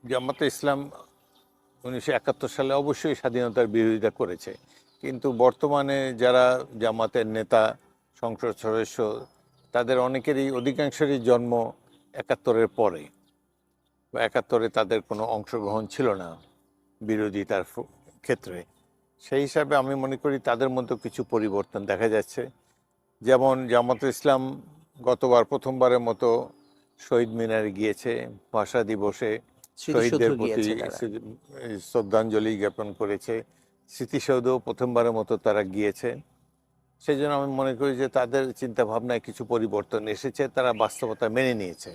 জামাতে ইসলাম 1971 সালে অবশ্যই স্বাধীনতার বিরোধিতা করেছে, কিন্তু বর্তমানে যারা জামাতের নেতা, সংসদ সদস্য, তাদের অনেকেরই অধিকাংশেরই জন্ম 71-এর পরে, বা 71-এ তাদের কোনো অংশগ্রহণ ছিল না বিরোধিতার ক্ষেত্রে। সেই হিসাবে আমি মনে করি তাদের মধ্যে কিছু পরিবর্তন দেখা যাচ্ছে। যেমন জামাতে ইসলাম গতবার প্রথমবারের মতো শহীদ মিনারে গিয়েছে, ভাষা দিবসে শহীদদের প্রতি শ্রদ্ধাঞ্জলি জ্ঞাপন করেছে। স্মৃতিসৌধও প্রথমবারের মতো তারা গিয়েছে। সেই জন্য আমি মনে করি যে তাদের চিন্তা ভাবনায় কিছু পরিবর্তন এসেছে, তারা বাস্তবতা মেনে নিয়েছে।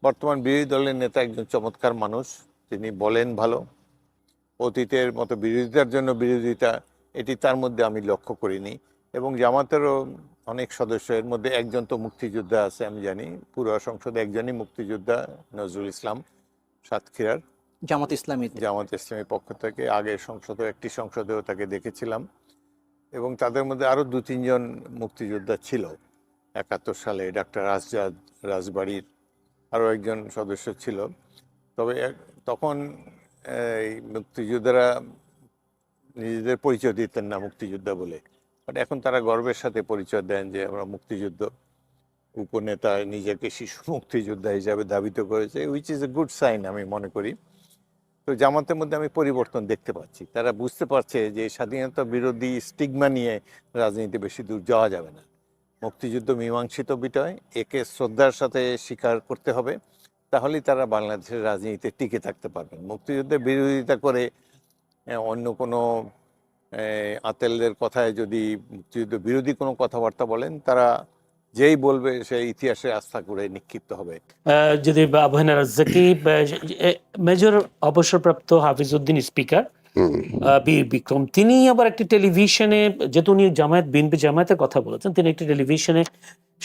বর্তমান বিরোধী দলের নেতা একজন চমৎকার মানুষ, তিনি বলেন ভালো। অতীতের মতো বিরোধিতার জন্য বিরোধিতা, এটি তার মধ্যে আমি লক্ষ্য করিনি। এবং জামাতেরও অনেক সদস্য, এর মধ্যে একজন তো মুক্তিযোদ্ধা আছে, আমি জানি পুরো সংসদে একজনই মুক্তিযোদ্ধা, নজরুল ইসলাম সাতক্ষীরার জামাত ইসলামের পক্ষ থেকে। আগে একটি সংসদেও তাকে দেখেছিলাম। এবং তাদের মধ্যে আরও 2-3 জন মুক্তিযোদ্ধা ছিল 71 সালে, ডাক্তার আসজাদ রাজবাড়ির আরও একজন সদস্য ছিল। তবে তখন এই মুক্তিযোদ্ধারা নিজেদের পরিচয় দিতেন না মুক্তিযোদ্ধা বলে, বাট এখন তারা গর্বের সাথে পরিচয় দেন যে আমরা মুক্তিযুদ্ধ। উপনেতা নিজেকে শিশু মুক্তিযোদ্ধা হিসাবে ধাবিত করেছে, which is a good sign আমি মনে করি। তো জামাতের মধ্যে আমি পরিবর্তন দেখতে পাচ্ছি, তারা বুঝতে পারছে যে স্বাধীনতা বিরোধী স্টিগমা নিয়ে রাজনীতি বেশি দূর যাওয়া যাবে না। মুক্তিযুদ্ধ মীমাংসিত বিষয়, একে শ্রদ্ধার সাথে স্বীকার করতে হবে, তাহলেই তারা বাংলাদেশের রাজনীতিতে টিকে থাকতে পারবেন। মুক্তিযুদ্ধের বিরোধিতা করে অন্য কোনো আতেলদের কথায় যদি মুক্তিযুদ্ধ বিরোধী কোনো কথাবার্তা বলেন, তারা যেই বলবে সেই ইতিহাসে আস্থা করে নিক্ষিপ্ত হবে। যদি আবহানা রাজ্জাকি, মেজর অবসরপ্রাপ্ত হাফিজউদ্দিন স্পিকার বীর বিক্রম, তিনি আবার একটি টেলিভিশনে, যেহেতু উনি বিএনপি জামায়াতের কথা বলেছেন, তিনি একটি টেলিভিশনে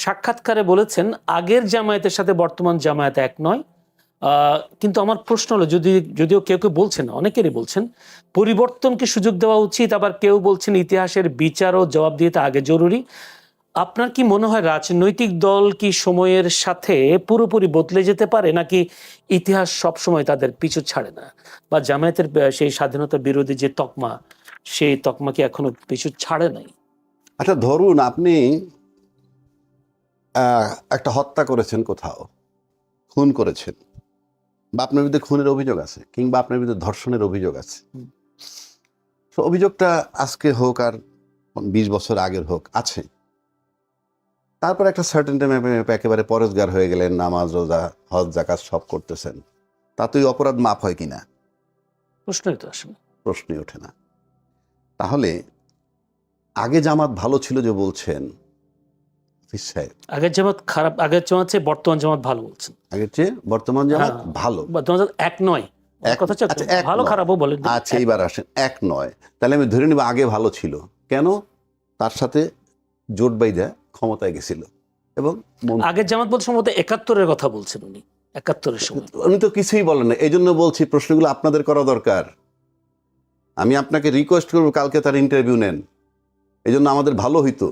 সাক্ষাৎকারে বলেছেন আগের জামায়াতের সাথে বর্তমান জামায়াত এক নয়। কিন্তু আমার প্রশ্ন হলো, যদিও কেউ কেউ বলছেন, অনেকেরই বলছেন পরিবর্তনকে সুযোগ দেওয়া উচিত, আবার কেউ বলছেন ইতিহাসের বিচার ও জবাবদিহিতা আগে জরুরি। আপনার কি মনে হয় রাজনৈতিক দল কি সময়ের সাথে পুরোপুরি বদলে যেতে পারে, নাকি ইতিহাস সবসময় তাদের পিছু ছাড়ে না, বা জামায়াতের সেই স্বাধীনতা বিরোধী যে তকমা, সেই তকমা কি এখনো পিছু ছাড়ে নাই? আচ্ছা, ধরুন আপনি একটা হত্যা করেছেন, কোথাও খুন করেছেন, বা আপনার বিরুদ্ধে খুনের অভিযোগ আছে, কিংবা আপনার বিরুদ্ধে ধর্ষণের অভিযোগ আছে। তো অভিযোগটা আজকে হোক আর 20 বছর আগের হোক, আছে। তারপর একটা সার্টেন টাইমে একেবারে পরেশগার হয়ে গেলেন, নামাজ রোজা হজ জাকাত সব করতেছেন, তাতেই অপরাধ মাপ হয় কিনা প্রশ্নই তো আসে না, প্রশ্নই ওঠে না। তাহলে আগে জামাত ভালো ছিল যে বলছেন আগের জামাত খারাপ, আগের জামাত চেয়ে বর্তমান জামাত ভালো বলছেন, আগের চেয়ে বর্তমান জামাত ভালো। বর্তমান জামাত এক নয়, কথা হচ্ছে ভালো খারাপও বলেন। আচ্ছা, এইবার আসেন, এক নয়, তাহলে আমি ধরে নিব আগে ভালো ছিল। কেন? তার সাথে জোট বাইদা ক্ষমতায় গেছিল। এবং আগের জামাত বলছে সম্ভবত 71-এর কথা বলছেন উনি, 71-এর সময়। উনি তো কিছুই বলেন না, এই জন্য বলছি প্রশ্নগুলো আপনাদের করা দরকার। আমি আপনাকে রিকোয়েস্ট করবো কালকে তার ইন্টারভিউ নেন, এই জন্য আমাদের ভালো হইতো।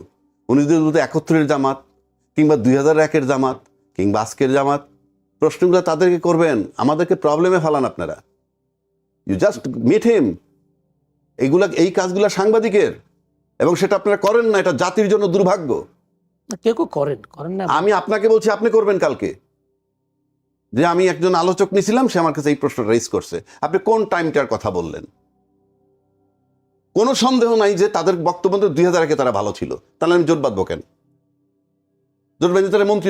উনি যদি বলতে 71-এর জামাত, কিংবা 2001-এর জামাত, কিংবা আজকের জামাত, প্রশ্নগুলো তাদেরকে করবেন, আমাদেরকে প্রবলেমে ফেলান আপনারা। You just meet him. এই কাজগুলো সাংবাদিকের, এবং সেটা আপনারা করেন না, এটা জাতির জন্য দুর্ভাগ্য। কেউ কেউ করেন না। আমি আপনাকে বলছি, আপনি করবেন কালকে। যে আমি একজন আলোচক নিয়েছিলাম, সে আমার কাছে এই প্রশ্নটা রেজ করছে, আপনি কোন টাইমটার কথা বললেন? কোনো সন্দেহ নাই যে তাদের বক্তব্য 2001-এ তারা ভালো ছিল, তাহলে আমি জোট বাঁধবো কেন? জোট বাঁধে তারা মন্ত্রী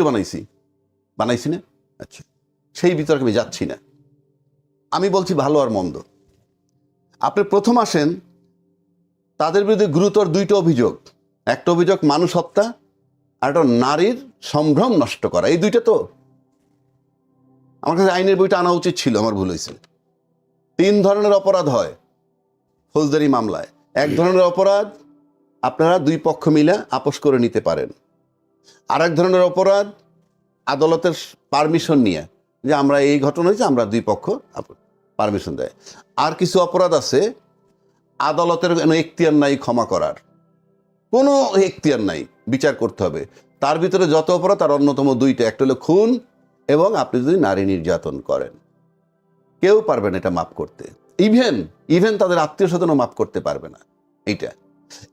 বানাইছি না? আচ্ছা, সেই বিতর্কে আমি যাচ্ছি না। আমি বলছি ভালো আর মন্দ। আপনি প্রথম আসেন, তাদের বিরুদ্ধে গুরুতর 2টা অভিযোগ। একটা অভিযোগ মানুষ হত্যা, আর একটা নারীর সম্ভ্রম নষ্ট করা। এই 2টা তো আমার কাছে আইনের বইটা আনা উচিত ছিল, আমার ভুল হয়েছে। 3 ধরনের অপরাধ হয় ফৌজদারি মামলায়। এক ধরনের অপরাধ আপনারা 2 পক্ষ মিলে আপোষ করে নিতে পারেন। আর এক ধরনের অপরাধ আদালতের পারমিশন নিয়ে, যে আমরা এই ঘটনা হয়েছে, আমরা 2 পক্ষ পারমিশন দেয়। আর কিছু অপরাধ আছে আদালতের কোনো এখতিয়ার নাই ক্ষমা করার, কোনো এখতিয়ার নাই, বিচার করতে হবে। তার ভিতরে যত অপরাধ, তার অন্যতম 2টা, একটা হলো খুন, এবং আপনি যদি নারী নির্যাতন করেন। কেউ পারবে না এটা মাফ করতে। ইভেন তাদের আত্মীয় স্বজনও মাফ করতে পারবে না।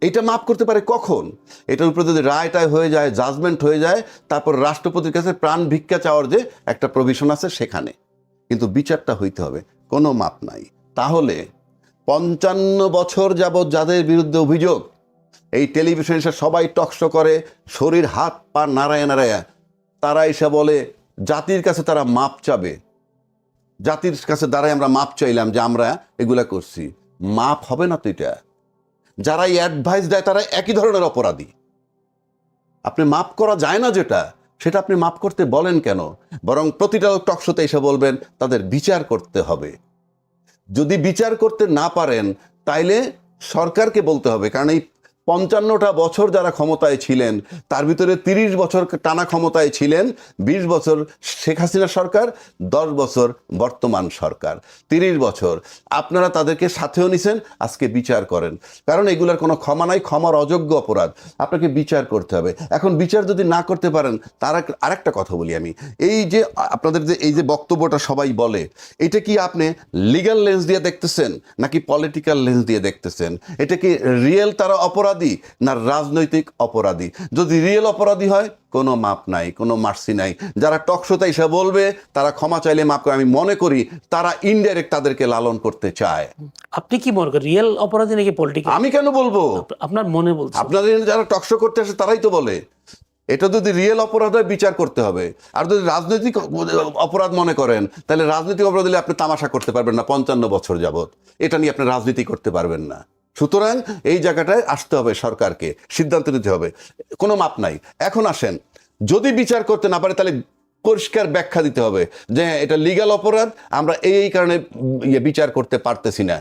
এইটা মাফ করতে পারে কখন? এটার উপরে যদি রায়টায় হয়ে যায়, জাজমেন্ট হয়ে যায়, তারপর রাষ্ট্রপতির কাছে প্রাণ ভিক্ষা চাওয়ার যে একটা প্রভিশন আছে সেখানে, কিন্তু বিচারটা হইতে হবে। কোনো মাপ নাই। তাহলে 55 বছর যাবৎ যাদের বিরুদ্ধে অভিযোগ, এই টেলিভিশনে এসে সবাই টকশো করে, শরীর হাত পা নাড়ায় নাড়ায়, তারা এসে বলে জাতির কাছে তারা মাপ চাবে, জাতির কাছে দাঁড়ায় আমরা মাপ চাইলাম যে আমরা এগুলা করছি। মাপ হবে না তো এটা। যারা এই অ্যাডভাইস দেয় তারা একই ধরনের অপরাধী। আপনি মাপ করা যায় না সেটা আপনি মাপ করতে বলেন কেন? বরং প্রতিটা টকশোতে এসে বলবেন তাদের বিচার করতে হবে। যদি বিচার করতে না পারেন তাইলে সরকারকে বলতে হবে, কারণ এই 55টা বছর যারা ক্ষমতায় ছিলেন তার ভিতরে 30 বছর টানা ক্ষমতায় ছিলেন, 20 বছর শেখ হাসিনা সরকার, 10 বছর বর্তমান সরকার, 30 বছর আপনারা তাদেরকে সাথেও নিছেন। আজকে বিচার করেন, কারণ এগুলার কোনো ক্ষমা নাই, ক্ষমার অযোগ্য অপরাধ, আপনাকে বিচার করতে হবে। এখন বিচার যদি না করতে পারেন, তার আরেকটা কথা বলি আমি, এই যে আপনাদের যে এই যে বক্তব্যটা সবাই বলে, এটা কি আপনি লিগ্যাল লেন্স দিয়ে দেখতেছেন নাকি পলিটিক্যাল লেন্স দিয়ে দেখতেছেন? এটা কি রিয়েল তারা অপরাধী না রাজনৈতিক অপরাধী? যদি রিয়েল অপরাধী হয় কোনো মাপ নাই, কোনো মার্সি নাই। যারা টকশোতে এসে বলবে তারা ক্ষমা চাইলে মাপ করে, আমি মনে করি তারা ইনডাইরেক্ট তাদেরকে লালন করতে চায়। আপনি কি মনে করেন রিয়েল অপরাধী নাকি পলিটিক্যাল? আমি কেন বলবো? আপনার মনে বলছে। আপনাদের যারা টকশো করতে আসে তারাই তো বলে এটা যদি রিয়েল অপরাধ হয় বিচার করতে হবে। আর যদি রাজনৈতিক অপরাধ মনে করেন তাহলে রাজনৈতিক অপরাধ হলে আপনি তামাশা করতে পারবেন না 55 বছর যাবত, এটা নিয়ে আপনি রাজনীতি করতে পারবেন না। সুতরাং এই জায়গাটায় আসতে হবে, সরকারকে সিদ্ধান্ত নিতে হবে। কোনো মাপ নাই। এখন আসেন, যদি বিচার করতে না পারে তাহলে পরিষ্কার ব্যাখ্যা দিতে হবে যে এটা লিগ্যাল অপরাধ, আমরা এই কারণে বিচার করতে পারতেছি না।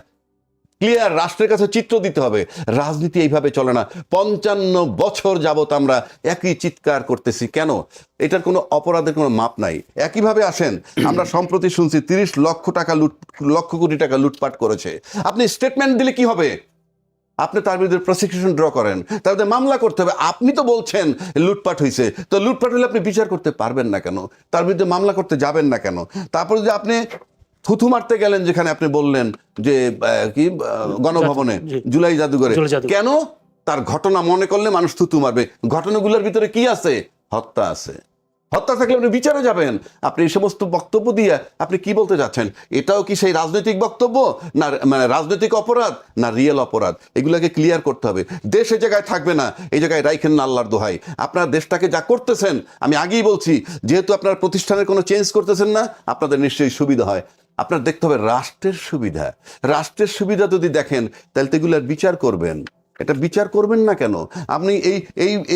ক্লিয়ার রাষ্ট্রের কাছে চিত্র দিতে হবে। রাজনীতি এইভাবে চলে না। 55 বছর যাবত আমরা একই চিৎকার করতেছি কেন? এটার কোনো অপরাধের কোনো মাপ নাই। একইভাবে আসেন, আমরা সম্প্রতি শুনছি 30 লক্ষ কোটি টাকা লুটপাট করেছে। আপনি স্টেটমেন্ট দিলে কি হবে? আপনি তার বিরুদ্ধে প্রসিকিউশন ড্র করেন, তার বিরুদ্ধে মামলা করতে হবে। আপনি তো বলছেন লুটপাট হয়েছে, তো লুটপাট হলে আপনি বিচার করতে পারবেন না কেন? তার বিরুদ্ধে মামলা করতে যাবেন না কেন? তারপর যদি আপনি থুথু মারতে গেলেন, যেখানে আপনি বললেন যে গণভবনে, জুলাই জাদুঘরে, কেন? তার ঘটনা মনে করলে মানুষ থুতু মারবে। ঘটনাগুলোর ভিতরে কি আছে? হত্যা আছে। হত্যা থাকলে আপনি বিচারে যাবেন। আপনি এই সমস্ত বক্তব্য দিয়ে আপনি কি বলতে যাচ্ছেন? এটাও কি সেই রাজনৈতিক বক্তব্য, না মানে রাজনৈতিক অপরাধ, না রিয়েল অপরাধ? এগুলোকে ক্লিয়ার করতে হবে। দেশ এই জায়গায় থাকবে না, এই জায়গায় রাইখেন না আল্লাহর দোহাই। আপনার দেশটাকে যা করতেছেন, আমি আগেই বলছি, যেহেতু আপনার প্রতিষ্ঠানের কোনো চেঞ্জ করতেছেন না, আপনাদের নিশ্চয়ই সুবিধা হয়। আপনার দেখতে হবে রাষ্ট্রের সুবিধা। রাষ্ট্রের সুবিধা যদি দেখেন তাহলে তো এগুলোর বিচার করবেন। এটা বিচার করবেন না কেন? আপনি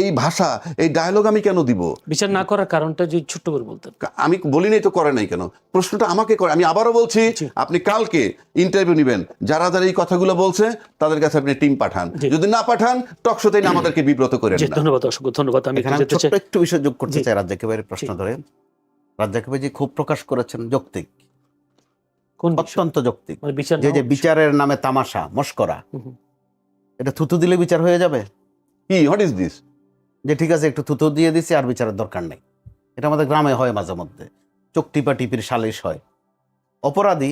এই ভাষা, এই ডায়লগ আমি কেন দিব? বিচার না করার কারণটা যদি ছোট্ট করে বলতেন। আমি বলি নাই তো করে নাই কেন, প্রশ্নটা আমাকে করে। আমি আবারও বলছি, আপনি কালকে ইন্টারভিউ নেবেন, যারা যারা এই কথাগুলো বলছে তাদের কাছে আপনি টিম পাঠান। যদি না পাঠান, টকশোতে আমাদেরকে বিব্রত করেন না। ধন্যবাদ, অসংখ্য ধন্যবাদ। আমি ছোট্ট একটু বিষয় যোগ করতে চাই রাজ্জাক ভাইয়ের প্রশ্ন ধরে। রাজ্জাক ভাই যে ক্ষোভ প্রকাশ করেছেন যৌক্তিক, অত্যন্ত যৌক্তিক। যে বিচারের নামে তামাশা, মস্করা, এটা থুতু দিলে বিচার হয়ে যাবে? What is this? যে ঠিক আছে একটু থুতু দিয়ে দিছি, আর বিচারের দরকার নেই। এটা আমাদের গ্রামে হয় মাঝে মধ্যে, চোখ টিপা টিপির সালিশ হয়। অপরাধী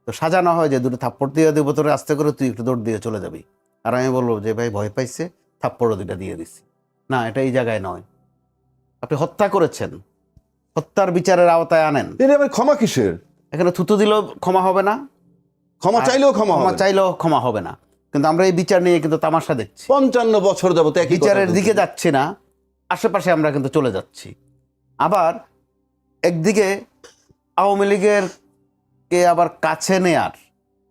তো সাজানো হয় যে দুটো থাপ্পড় দিয়ে দেবো তোরে, আস্তে করে তুই একটু দৌড় দিয়ে চলে যাবি। আর আমি বলবো যে ভাই ভয় পাইছে, থাপ্পড়ও দুটা দিয়ে দিছি। না, এটা এই জায়গায় নয়। আপনি হত্যা করেছেন, হত্যার বিচারের আওতায় আনেন। ক্ষমা কিসের? এখানে থুতু দিলেও ক্ষমা হবে না, ক্ষমা চাইলেও ক্ষমা হবে না। কিন্তু আমরা এই বিচার নিয়ে কিন্তু তামাশা দেখছি। 55 বছর যাবত বিচারের দিকে যাচ্ছি না, আশেপাশে আমরা কিন্তু চলে যাচ্ছি। আবার একদিকে আওয়ামী লীগের কে আবার কাছে নেয়ার,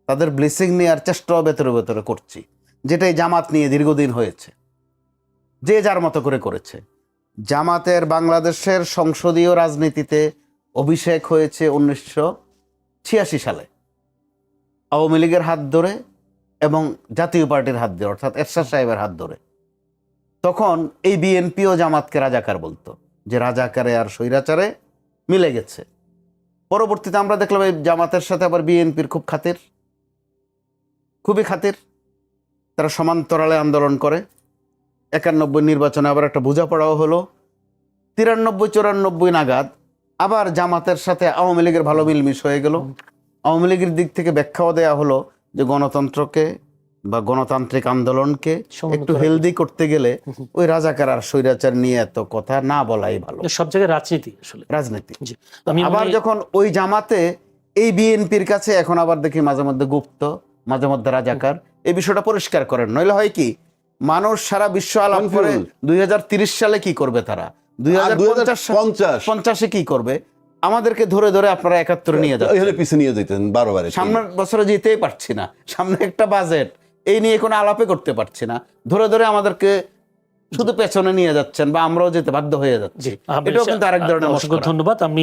তাদের ব্লেসিং নেয়ার চেষ্টাও ভেতরে ভেতরে করছি, যেটাই জামাত নিয়ে দীর্ঘদিন হয়েছে, যে যার মতো করে করেছে। জামাতের বাংলাদেশের সংসদীয় রাজনীতিতে অভিষেক হয়েছে 1986 সালে আওয়ামী লীগের হাত ধরে এবং জাতীয় পার্টির হাত ধরে, অর্থাৎ এরশাদ সাহেবের হাত ধরে। তখন এই বিএনপিও জামাতকে রাজাকার বলতো, যে রাজাকারে আর স্বৈরাচারে মিলে গেছে। পরবর্তীতে আমরা দেখলাম এই জামাতের সাথে আবার বিএনপির খুবই খাতির। তারা সমান্তরালে আন্দোলন করে। 91 নির্বাচনে আবার একটা বোঝাপড়াও হলো। 93-94 নাগাদ আবার জামাতের সাথে আওয়ামী লীগের ভালো মিলমিশ হয়ে গেল। আওয়ামী লীগের দিক থেকে ব্যাখ্যাও দেওয়া হলো যে গণতন্ত্রকে বা গণতান্ত্রিক আন্দোলনকে সমুন্নত একটু রাখা। হেলদি করতে গেলে ওই রাজাকার আর স্বৈরাচার নিয়ে এত কথা না বলাই ভালো, সব জায়গায় রাজনীতি আসলে। রাজনীতি। জি, আমি আবার যখন ওই জামাতে এই বিএনপির কাছে এখন আবার দেখি মাঝে মধ্যে গুপ্ত, মাঝে মধ্যে রাজাকার, এই বিষয়টা পরিষ্কার করেন। নইলে হয় কি, মানুষ সারা বিশ্ব আলাপ করে Confused। 2030 সালে কি করবে তারা, 2050 কি করবে, আমাদেরকে ধরে ধরে আপনারা 71 নিয়ে যাচ্ছেন। এখানে পিছিয়ে নিয়ে যেতেন 12 বারে। সামনের বছরে যেতেই পারছি না, সামনে একটা বাজেট, এই নিয়ে কোনো আলাপে করতে পারছি না, ধরে ধরে আমাদেরকে শুধু পেছনে নিয়ে যাচ্ছেন বা আমরাও যেতে বাধ্য হয়ে যাচ্ছি। জি, এটাও কিন্তু আরেক ধরনের অসংখ্য মশকরা। ধন্যবাদ। আমি